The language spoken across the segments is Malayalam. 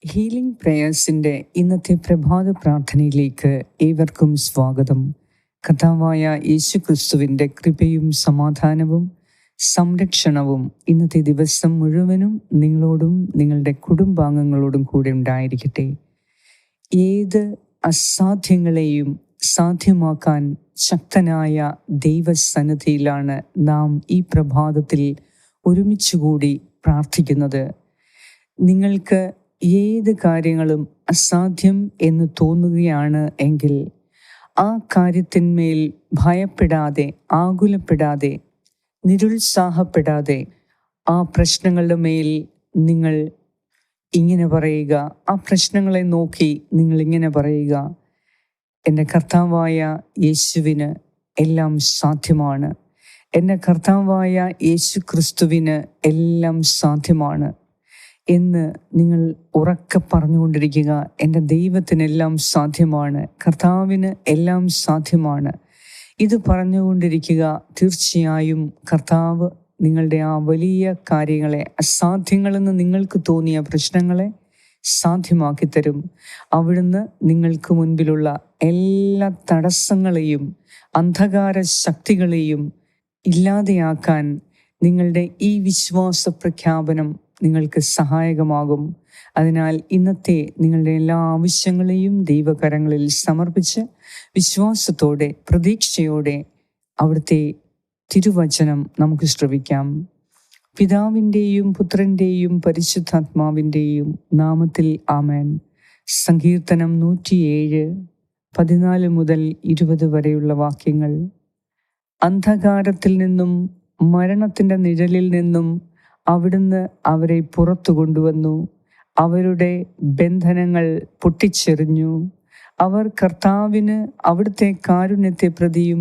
ഹീലിംഗ് പ്രേയേഴ്സിൻ്റെ ഇന്നത്തെ പ്രഭാത പ്രാർത്ഥനയിലേക്ക് ഏവർക്കും സ്വാഗതം. കർത്താവായ യേശു ക്രിസ്തുവിൻ്റെ കൃപയും സമാധാനവും സംരക്ഷണവും ഇന്നത്തെ ദിവസം മുഴുവനും നിങ്ങളോടും നിങ്ങളുടെ കുടുംബാംഗങ്ങളോടും കൂടെ ഉണ്ടായിരിക്കട്ടെ. ഏത് അസാധ്യങ്ങളെയും സാധ്യമാക്കാൻ ശക്തനായ ദൈവസന്നിധിയിലാണ് നാം ഈ പ്രഭാതത്തിൽ ഒരുമിച്ചുകൂടി പ്രാർത്ഥിക്കുന്നത്. നിങ്ങൾക്ക് ഏത് കാര്യങ്ങളും അസാധ്യം എന്ന് തോന്നുകയാണ് എങ്കിൽ ആ കാര്യത്തിന്മേൽ ഭയപ്പെടാതെ, ആകുലപ്പെടാതെ, നിരുത്സാഹപ്പെടാതെ ആ പ്രശ്നങ്ങളുടെ മേൽ നിങ്ങൾ ഇങ്ങനെ പറയുക, ആ പ്രശ്നങ്ങളെ നോക്കി നിങ്ങൾ ഇങ്ങനെ പറയുക: എൻ്റെ കർത്താവായ യേശുവിന് എല്ലാം സാധ്യമാണ്. എൻ്റെ കർത്താവായ യേശു ക്രിസ്തുവിന് എല്ലാം സാധ്യമാണ് എന്ന് നിങ്ങൾ ഉറക്കെ പറഞ്ഞുകൊണ്ടിരിക്കുക. എൻ്റെ ദൈവത്തിനെല്ലാം സാധ്യമാണ്, കർത്താവിന് എല്ലാം സാധ്യമാണ്. ഇത് പറഞ്ഞുകൊണ്ടിരിക്കുക. തീർച്ചയായും കർത്താവ് നിങ്ങളുടെ ആ വലിയ കാര്യങ്ങളെ, അസാധ്യങ്ങളെന്ന് നിങ്ങൾക്ക് തോന്നിയ പ്രശ്നങ്ങളെ സാധ്യമാക്കി തരും. അവിടുന്ന് നിങ്ങൾക്ക് മുൻപിലുള്ള എല്ലാ തടസ്സങ്ങളെയും അന്ധകാര ശക്തികളെയും ഇല്ലാതെയാക്കാൻ നിങ്ങളുടെ ഈ വിശ്വാസ പ്രഖ്യാപനം നിങ്ങൾക്ക് സഹായകമാകും. അതിനാൽ ഇന്നത്തെ നിങ്ങളുടെ എല്ലാ ആവശ്യങ്ങളെയും ദൈവകരങ്ങളിൽ സമർപ്പിച്ച് വിശ്വാസത്തോടെ, പ്രതീക്ഷയോടെ അവിടുത്തെ തിരുവചനം നമുക്ക് ശ്രവിക്കാം. പിതാവിൻ്റെയും പുത്രൻ്റെയും പരിശുദ്ധാത്മാവിൻ്റെയും നാമത്തിൽ ആമേൻ. സങ്കീർത്തനം 107, 14 മുതൽ 20 വരെയുള്ള വാക്യങ്ങൾ. അന്ധകാരത്തിൽ നിന്നും മരണത്തിൻ്റെ നിഴലിൽ നിന്നും അവിടുന്ന് അവരെ പുറത്തു കൊണ്ടുവന്നു. അവരുടെ ബന്ധനങ്ങൾ പൊട്ടിച്ചെറിഞ്ഞു. അവർ കർത്താവിന് അവിടുത്തെ കാരുണ്യത്തെ പ്രതിയും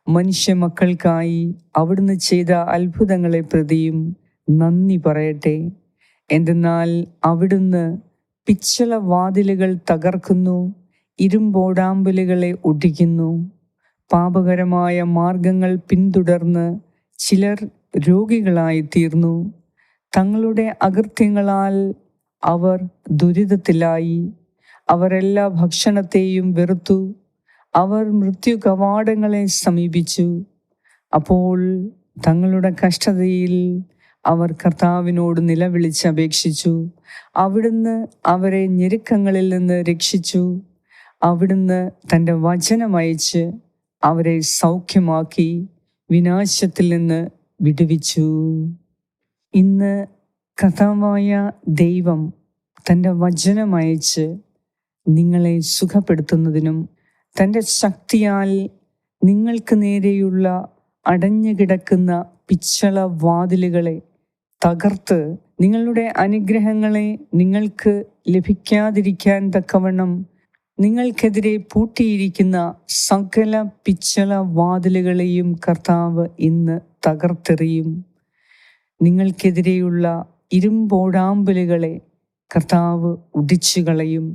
മനുഷ്യ മക്കൾക്കായി അവിടുന്ന് ചെയ്ത അത്ഭുതങ്ങളെ പ്രതിയും നന്ദി പറയട്ടെ. എന്തെന്നാൽ അവിടുന്ന് പിച്ചള വാതിലുകൾ തകർക്കുന്നു, ഇരുമ്പോടാമ്പലുകളെ ഒടിക്കുന്നു. പാപകരമായ മാർഗങ്ങൾ പിന്തുടർന്ന് ചിലർ രോഗികളായി തീർന്നു. തങ്ങളുടെ അകൃത്യങ്ങളാൽ അവർ ദുരിതത്തിലായി. അവർ എല്ലാ ഭക്ഷണത്തെയും വെറുത്തു. അവർ മൃത്യു കവാടങ്ങളെ സമീപിച്ചു. അപ്പോൾ തങ്ങളുടെ കഷ്ടതയിൽ അവർ കർത്താവിനോട് നിലവിളിച്ചപേക്ഷിച്ചു. അവിടുന്ന് അവരെ ഞെരുക്കങ്ങളിൽ നിന്ന് രക്ഷിച്ചു. അവിടുന്ന് തൻ്റെ വചനമയച്ച് അവരെ സൗഖ്യമാക്കി വിനാശത്തിൽ നിന്ന് വിടുവിച്ചു. ഇന്ന് കർത്താവായ ദൈവം തൻ്റെ വചനമയച്ച് നിങ്ങളെ സുഖപ്പെടുത്തുന്നതിനും തൻ്റെ ശക്തിയാൽ നിങ്ങൾക്ക് നേരെയുള്ള അടഞ്ഞു കിടക്കുന്ന പിച്ചള വാതിലുകളെ തകർത്ത് നിങ്ങളുടെ അനുഗ്രഹങ്ങളെ നിങ്ങൾക്ക് ലഭിക്കാതിരിക്കാൻ തക്കവണ്ണം നിങ്ങൾക്കെതിരെ പൂട്ടിയിരിക്കുന്ന സകല പിച്ചള വാതിലുകളെയും കർത്താവ് ഇന്ന് തകർത്തെറിയും. നിങ്ങൾക്കെതിരെയുള്ള ഇരുമ്പോടാമ്പലുകളെ കർത്താവ് ഒടിച്ചു കളയും.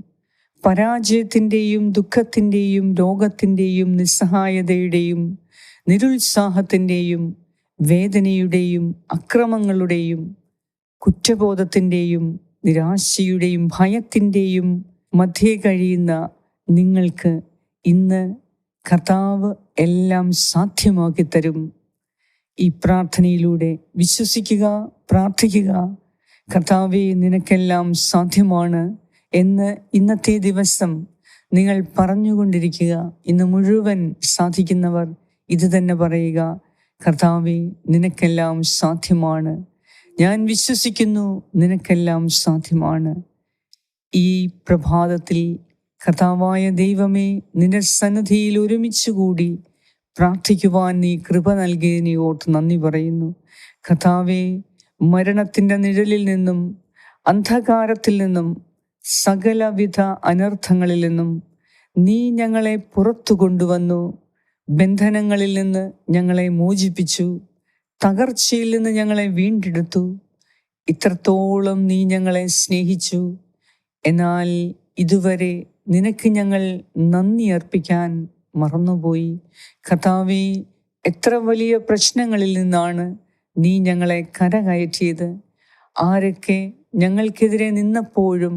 പരാജയത്തിൻ്റെയും ദുഃഖത്തിൻ്റെയും രോഗത്തിൻ്റെയും നിസ്സഹായതയുടെയും നിരുത്സാഹത്തിൻ്റെയും വേദനയുടെയും അക്രമങ്ങളുടെയും കുറ്റബോധത്തിൻ്റെയും നിരാശയുടെയും ഭയത്തിൻ്റെയും മധ്യേ കഴിയുന്ന നിങ്ങൾക്ക് ഇന്ന് കർത്താവ് എല്ലാം സാധ്യമാക്കി തരും. ഈ പ്രാർത്ഥനയിലൂടെ വിശ്വസിക്കുക, പ്രാർത്ഥിക്കുക. കർത്താവേ, നിനക്കെല്ലാം സാധ്യമാണ് എന്ന് ഇന്നത്തെ ദിവസം നിങ്ങൾ പറഞ്ഞുകൊണ്ടിരിക്കുക. ഇന്ന് മുഴുവൻ സാധിക്കുന്നവർ ഇത് തന്നെ പറയുക: കർത്താവേ, നിനക്കെല്ലാം സാധ്യമാണ്. ഞാൻ വിശ്വസിക്കുന്നു, നിനക്കെല്ലാം സാധ്യമാണ്. ഈ പ്രഭാതത്തിൽ കർത്താവായ ദൈവമേ, നിന്റെ സന്നിധിയിൽ ഒരുമിച്ചുകൂടി പ്രാർത്ഥിക്കുവാൻ നീ കൃപ നൽകിയതിനെ ഓർത്ത് നന്ദി പറയുന്നു. കർത്താവേ, മരണത്തിൻ്റെ നിഴലിൽ നിന്നും അന്ധകാരത്തിൽ നിന്നും സകലവിധ അനർത്ഥങ്ങളിൽ നിന്നും നീ ഞങ്ങളെ പുറത്തു കൊണ്ടുവന്നു. ബന്ധനങ്ങളിൽ നിന്ന് ഞങ്ങളെ മോചിപ്പിച്ചു. തകർച്ചയിൽ നിന്ന് ഞങ്ങളെ വീണ്ടെടുത്തു. ഇത്രത്തോളം നീ ഞങ്ങളെ സ്നേഹിച്ചു. എന്നാൽ ഇതുവരെ നിനക്ക് ഞങ്ങൾ നന്ദി അർപ്പിക്കാൻ മറന്നുപോയി. കർത്താവേ, എത്ര വലിയ പ്രശ്നങ്ങളിൽ നിന്നാണ് നീ ഞങ്ങളെ കരകയറ്റിയത്. ആരൊക്കെ ഞങ്ങൾക്കെതിരെ നിന്നപ്പോഴും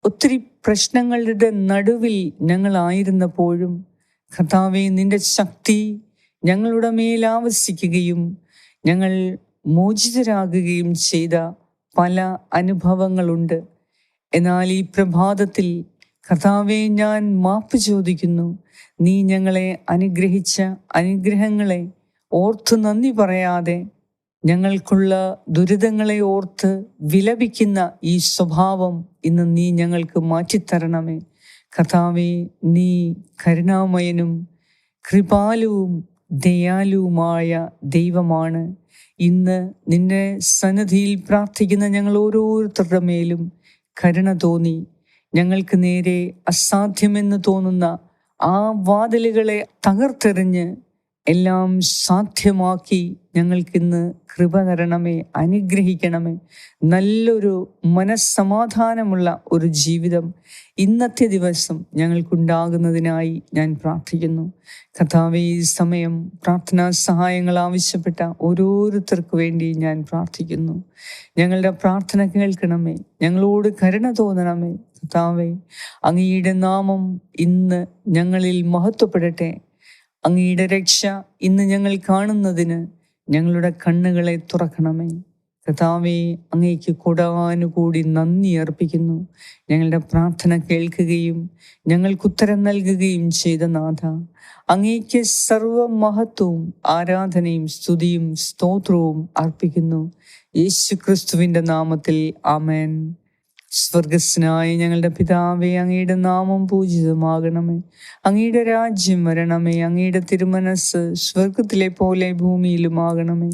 ഒത്തിരി പ്രശ്നങ്ങളുടെ നടുവിൽ ഞങ്ങളായിരുന്നപ്പോഴും കർത്താവേ, നിന്റെ ശക്തി ഞങ്ങളുടെ മേൽ ആവസിക്കുകയും ഞങ്ങൾ മോചിതരാകുകയും ചെയ്ത പല അനുഭവങ്ങളുണ്ട്. എന്നാൽ ഈ പ്രഭാതത്തിൽ കർത്താവേ, ഞാൻ മാപ്പ് ചോദിക്കുന്നു. നീ ഞങ്ങളെ അനുഗ്രഹിച്ച അനുഗ്രഹങ്ങളെ ഓർത്ത് നന്ദി പറയാതെ ഞങ്ങൾക്കുള്ള ദുരിതങ്ങളെ ഓർത്ത് വിലപിക്കുന്ന ഈ സ്വഭാവം ഇന്ന് നീ ഞങ്ങൾക്ക് മാറ്റിത്തരണമേ. കർത്താവേ, നീ കരുണാമയനും കൃപാലുവും ദയാലുവുമായ ദൈവമാണ്. ഇന്ന് നിന്റെ സന്നിധിയിൽ പ്രാർത്ഥിക്കുന്ന ഞങ്ങൾ ഓരോരുത്തരുടെ മേലും കരുണ തോന്നി ഞങ്ങൾക്ക് നേരെ അസാധ്യമെന്ന് തോന്നുന്ന ആ വാതിലുകളെ തകർത്തെറിഞ്ഞ് എല്ലാം സാധ്യമാക്കി ഞങ്ങൾക്കിന്ന് കൃപ തരണമേ, അനുഗ്രഹിക്കണമേ. നല്ലൊരു മനസ്സമാധാനമുള്ള ഒരു ജീവിതം ഇന്നത്തെ ദിവസം ഞങ്ങൾക്കുണ്ടാകുന്നതിനായി ഞാൻ പ്രാർത്ഥിക്കുന്നു. കർത്താവേ, ഈ സമയം പ്രാർത്ഥനാ സഹായങ്ങൾ ആവശ്യപ്പെട്ട ഓരോരുത്തർക്ക് വേണ്ടി ഞാൻ പ്രാർത്ഥിക്കുന്നു. ഞങ്ങളുടെ പ്രാർത്ഥന കേൾക്കണമേ, ഞങ്ങളോട് കരുണ തോന്നണമേ. കർത്താവേ, അങ്ങയുടെ നാമം ഇന്ന് ഞങ്ങളിൽ മഹത്വപ്പെടട്ടെ. അങ്ങയുടെ രക്ഷ ഇന്ന് ഞങ്ങൾ കാണുന്നതിന് ഞങ്ങളുടെ കണ്ണുകളെ തുറക്കണമേ. കർത്താവേ, അങ്ങേക്ക് കൊടാനുകൂടി നന്ദി അർപ്പിക്കുന്നു. ഞങ്ങളുടെ പ്രാർത്ഥന കേൾക്കുകയും ഞങ്ങൾക്കുത്തരം നൽകുകയും ചെയ്ത നാഥ, അങ്ങേക്ക് സർവമഹത്വവും ആരാധനയും സ്തുതിയും സ്തോത്രവും അർപ്പിക്കുന്നു. യേശുക്രിസ്തുവിൻ്റെ നാമത്തിൽ ആമേൻ. സ്വർഗസ്നായ ഞങ്ങളുടെ പിതാവേ, അങ്ങയുടെ നാമം പൂജിതമാകണമേ. അങ്ങയുടെ രാജ്യം വരണമേ. അങ്ങയുടെ തിരുമനസ് സ്വർഗത്തിലെ പോലെ ഭൂമിയിലുമാകണമേ.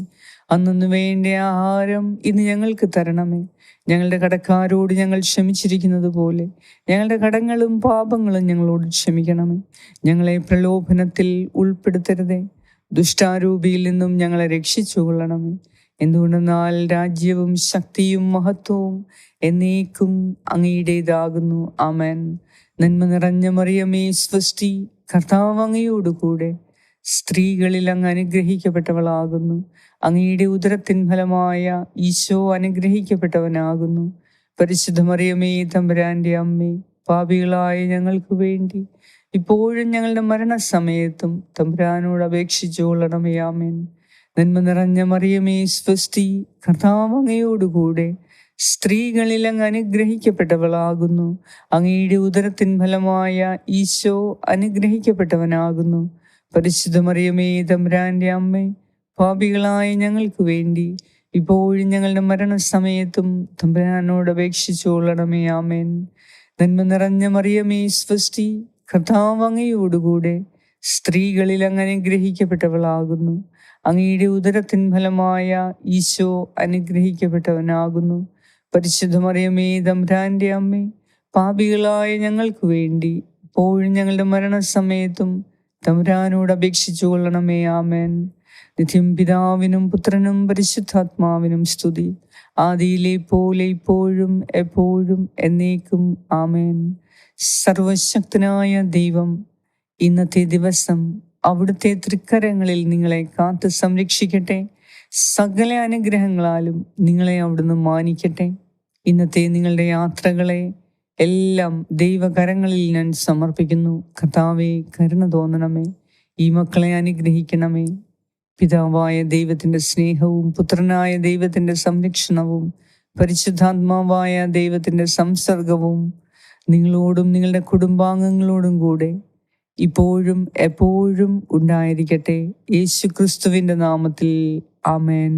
അന്നു വേണ്ട ആഹാരം ഇന്ന് ഞങ്ങൾക്ക് തരണമേ. ഞങ്ങളുടെ കടക്കാരോട് ഞങ്ങൾ ക്ഷമിച്ചിരിക്കുന്നത് പോലെ ഞങ്ങളുടെ കടങ്ങളും പാപങ്ങളും ഞങ്ങളോട് ക്ഷമിക്കണമേ. ഞങ്ങളെ പ്രലോഭനത്തിൽ ഉൾപ്പെടുത്തരുതേ, ദുഷ്ടാരൂപിയിൽ നിന്നും ഞങ്ങളെ രക്ഷിച്ചു കൊള്ളണമേ. എന്തുകൊണ്ടെന്നാൽ രാജ്യവും ശക്തിയും മഹത്വവും എന്നേക്കും അങ്ങയുടേതാകുന്നു. ആമേൻ. നന്മ നിറഞ്ഞ മറിയമേ, സ്വസ്തി, കർത്താവ് അങ്ങയോടുകൂടെ സ്ത്രീകളിൽ അങ്ങ് അനുഗ്രഹിക്കപ്പെട്ടവളാകുന്നു. അങ്ങയുടെ ഉദരത്തിൻ ഫലമായ ഈശോ അനുഗ്രഹിക്കപ്പെട്ടവനാകുന്നു. പരിശുദ്ധ മറിയമേ, തമ്പുരാന്റെ അമ്മേ, പാപികളായ ഞങ്ങൾക്ക് വേണ്ടി ഇപ്പോഴും ഞങ്ങളുടെ മരണസമയത്തും തമ്പുരാനോട് അപേക്ഷിച്ചുകൊള്ളണമേ. ആമേൻ. നന്മ നിറഞ്ഞ മറിയമേ, സ്വസ്തി, കർത്താവ് അങ്ങയോടുകൂടെ സ്ത്രീകളിൽ അങ്ങ് അനുഗ്രഹിക്കപ്പെട്ടവളാകുന്നു. അങ്ങയുടെ ഉദരത്തിൻ ഫലമായ ഈശോ അനുഗ്രഹിക്കപ്പെട്ടവനാകുന്നു. പരിശുദ്ധ മറിയമേ, തമ്പുരാന്റെ അമ്മേ, പാപികളായ ഞങ്ങൾക്ക് വേണ്ടി ഇപ്പോഴും ഞങ്ങളുടെ മരണസമയത്തും തമ്പുരാനോട് അപേക്ഷിച്ചുകൊള്ളണമേ. ആമേൻ. നന്മ നിറഞ്ഞ മറിയമേ, സ്വസ്തി, കർത്താവ് അങ്ങയോടുകൂടെ സ്ത്രീകളിൽ അങ്ങ് അനുഗ്രഹിക്കപ്പെട്ടവളാകുന്നു. അങ്ങയുടെ ഉദരത്തിൻ ഫലമായ ഈശോ അനുഗ്രഹിക്കപ്പെട്ടവനാകുന്നു. പരിശുദ്ധ മറിയമേ, തമ്പുരാന്റെ അമ്മേ, പാപികളായ ഞങ്ങൾക്ക് വേണ്ടി ഇപ്പോഴും ഞങ്ങളുടെ മരണസമയത്തും തമ്പുരാനോട് അപേക്ഷിച്ചു കൊള്ളണമേ. ആമേൻ. നിത്യം പിതാവിനും പുത്രനും പരിശുദ്ധാത്മാവിനും സ്തുതി, ആദിയിലെ പോലെ ഇപ്പോഴും എപ്പോഴും എന്നേക്കും. ആമേൻ. സർവശക്തനായ ദൈവം ഇന്നത്തെ ദിവസം അവിടുത്തെ തൃക്കരങ്ങളിൽ നിങ്ങളെ കാത്ത് സംരക്ഷിക്കട്ടെ. സകല അനുഗ്രഹങ്ങളാലും നിങ്ങളെ അവിടുന്ന് മാനിക്കട്ടെ. ഇന്നത്തെ നിങ്ങളുടെ യാത്രകളെ എല്ലാം ദൈവകരങ്ങളിൽ ഞാൻ സമർപ്പിക്കുന്നു. കർത്താവേ, കരുണ തോന്നണമേ. ഈ മക്കളെ അനുഗ്രഹിക്കണമേ. പിതാവായ ദൈവത്തിൻ്റെ സ്നേഹവും പുത്രനായ ദൈവത്തിൻ്റെ സംരക്ഷണവും പരിശുദ്ധാത്മാവായ ദൈവത്തിൻ്റെ സംസർഗവും നിങ്ങളോടും നിങ്ങളുടെ കുടുംബാംഗങ്ങളോടും കൂടെ ഇപ്പോഴും എപ്പോഴും ഉണ്ടായിരിക്കട്ടെ. യേശുക്രിസ്തുവിൻ്റെ നാമത്തിൽ ആമേൻ.